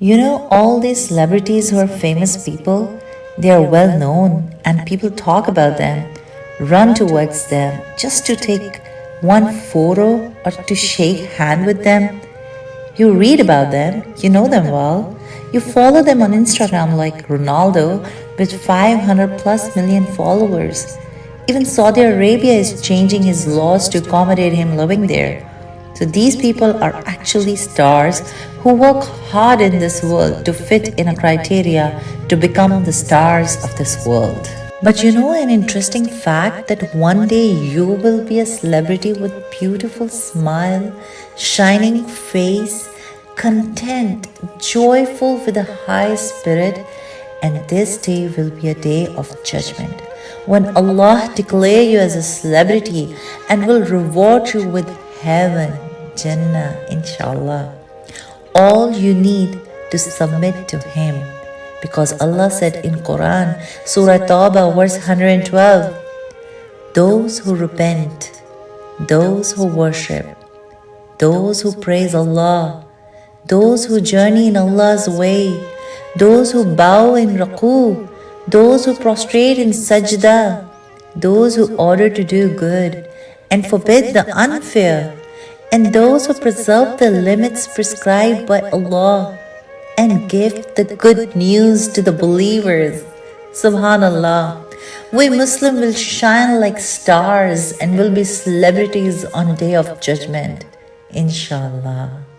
All these celebrities who are famous people, they are well known and people talk about them, run towards them just to take one photo or to shake hand with them. You read about them, you know them well. You follow them on Instagram like Ronaldo with 500 plus million followers. Even Saudi Arabia is changing his laws to accommodate him living there. So these people are actually stars who work hard in this world to fit in a criteria to become the stars of this world. But an interesting fact that one day you will be a celebrity with beautiful smile, shining face, content, joyful with a high spirit, and this day will be a day of judgment when Allah declare you as a celebrity and will reward you with heaven, Jannah, inshallah. All you need to submit to Him, because Allah said in Quran, Surah Tawbah, verse 112, those who repent, those who worship, those who praise Allah, those who journey in Allah's way, those who bow in ruku, those who prostrate in sajda, those who order to do good and forbid the unfair, and those who preserve the limits prescribed by Allah and give the good news to the believers. Subhanallah. We Muslims will shine like stars and will be celebrities on Day of Judgment. Inshallah.